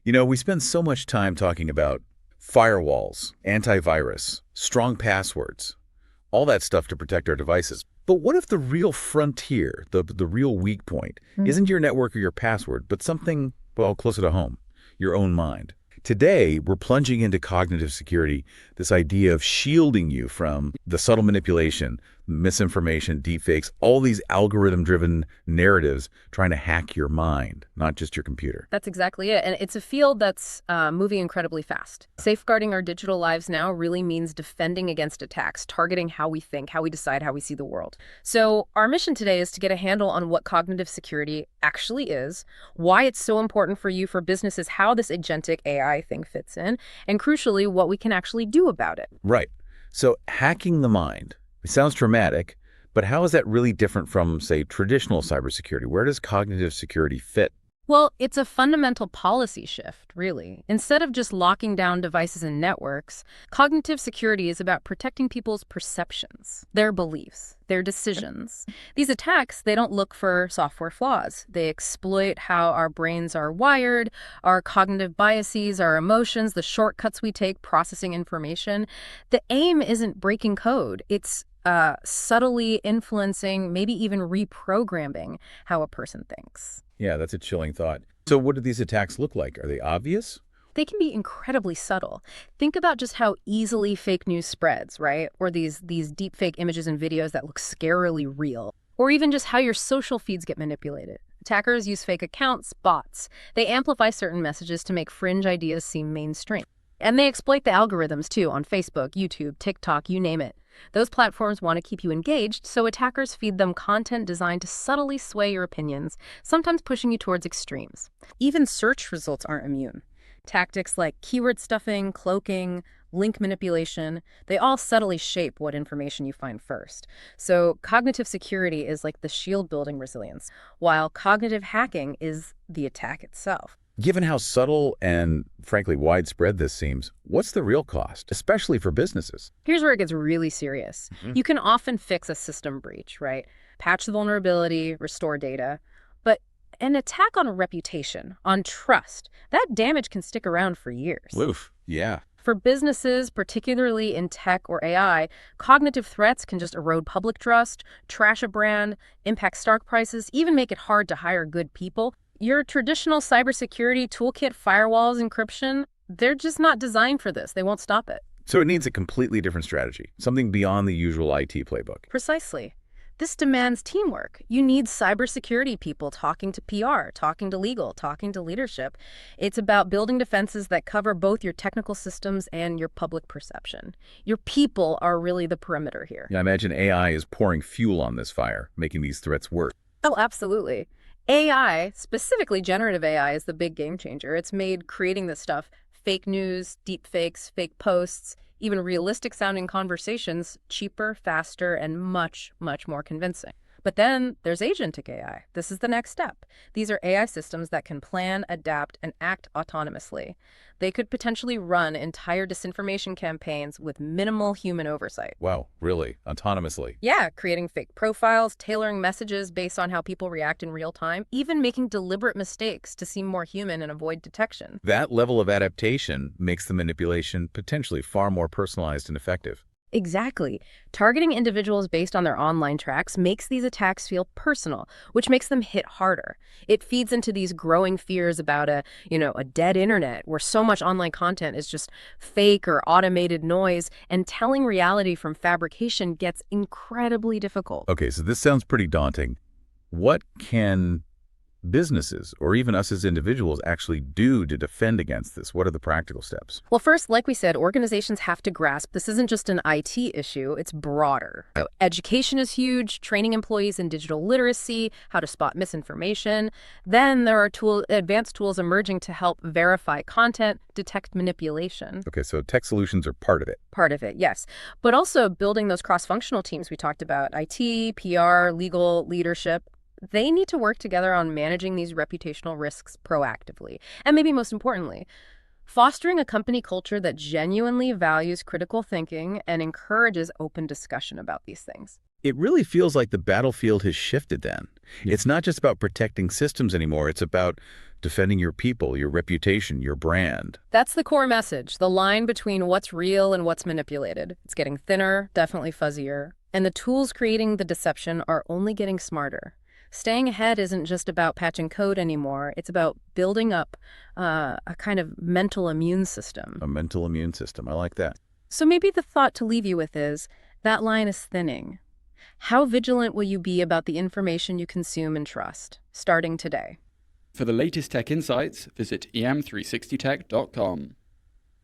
We spend so much time talking about firewalls, antivirus, strong passwords, all that stuff to protect our devices. But what if the real frontier, the real weak point, isn't your network or your password, but something, well, closer to home, your own mind? Today, we're plunging into cognitive security, this idea of shielding you from the subtle manipulation, misinformation, deepfakes, all these algorithm-driven narratives trying to hack your mind, not just your computer. That's exactly it. And it's a field that's moving incredibly fast. Safeguarding our digital lives now really means defending against attacks, targeting how we think, how we decide, how we see the world. So our mission today is to get a handle on what cognitive security actually is, why it's so important for you, for businesses, how this agentic AI thing fits in, and crucially, what we can actually do about it. Right. So hacking the mind. It sounds dramatic, but how is that really different from, say, traditional cybersecurity? Where does cognitive security fit? Well, it's a fundamental policy shift, really. Instead of just locking down devices and networks, cognitive security is about protecting people's perceptions, their beliefs, their decisions. These attacks, they don't look for software flaws. They exploit how our brains are wired, our cognitive biases, our emotions, the shortcuts we take processing information. The aim isn't breaking code. It's subtly influencing, maybe even reprogramming how a person thinks. Yeah, that's a chilling thought. So what do these attacks look like? Are they obvious? They can be incredibly subtle. Think about just how easily fake news spreads, right? Or these deep fake images and videos that look scarily real. Or even just how your social feeds get manipulated. Attackers use fake accounts, bots. They amplify certain messages to make fringe ideas seem mainstream. And they exploit the algorithms, too, on Facebook, YouTube, TikTok, you name it. Those platforms want to keep you engaged, so attackers feed them content designed to subtly sway your opinions, sometimes pushing you towards extremes. Even search results aren't immune. Tactics like keyword stuffing, cloaking, link manipulation, they all subtly shape what information you find first. So cognitive security is like the shield building resilience, while cognitive hacking is the attack itself. Given how subtle and, frankly, widespread this seems, what's the real cost, especially for businesses? Here's where it gets really serious. You can often fix a system breach, right? Patch the vulnerability, restore data. But an attack on a reputation, on trust, that damage can stick around for years. Oof, yeah. For businesses, particularly in tech or AI, cognitive threats can just erode public trust, trash a brand, impact stock prices, even make it hard to hire good people. Your traditional cybersecurity toolkit, firewalls, encryption, they're just not designed for this. They won't stop it. So it needs a completely different strategy, something beyond the usual IT playbook. Precisely. This demands teamwork. You need cybersecurity people talking to PR, talking to legal, talking to leadership. It's about building defenses that cover both your technical systems and your public perception. Your people are really the perimeter here. Yeah, I imagine AI is pouring fuel on this fire, making these threats worse. Oh, absolutely. AI, specifically generative AI, is the big game changer. It's made creating this stuff, fake news, deep fakes, fake posts, even realistic sounding conversations, cheaper, faster, and much, much more convincing. But then there's agentic AI. This is the next step. These are AI systems that can plan, adapt, and act autonomously. They could potentially run entire disinformation campaigns with minimal human oversight. Wow, really? Autonomously? Yeah, creating fake profiles, tailoring messages based on how people react in real time, even making deliberate mistakes to seem more human and avoid detection. That level of adaptation makes the manipulation potentially far more personalized and effective. Exactly. Targeting individuals based on their online tracks makes these attacks feel personal, which makes them hit harder. It feeds into these growing fears about a dead internet where so much online content is just fake or automated noise, and telling reality from fabrication gets incredibly difficult. Okay, so this sounds pretty daunting. What can businesses, or even us as individuals, actually do to defend against this? What are the practical steps? Well, first, like we said, organizations have to grasp this isn't just an IT issue, it's broader. Education is huge, training employees in digital literacy, how to spot misinformation. Then there are advanced tools emerging to help verify content, detect manipulation. Okay, so tech solutions are part of it. Part of it, yes. But also building those cross-functional teams we talked about, IT, PR, legal, leadership. They need to work together on managing these reputational risks proactively. And maybe most importantly, fostering a company culture that genuinely values critical thinking and encourages open discussion about these things. It really feels like the battlefield has shifted then. It's not just about protecting systems anymore. It's about defending your people, your reputation, your brand. That's the core message. The line between what's real and what's manipulated. It's getting thinner, definitely fuzzier. And the tools creating the deception are only getting smarter. Staying ahead isn't just about patching code anymore. It's about building up a kind of mental immune system. A mental immune system. I like that. So maybe the thought to leave you with is, that line is thinning. How vigilant will you be about the information you consume and trust, starting today? For the latest tech insights, visit em360tech.com.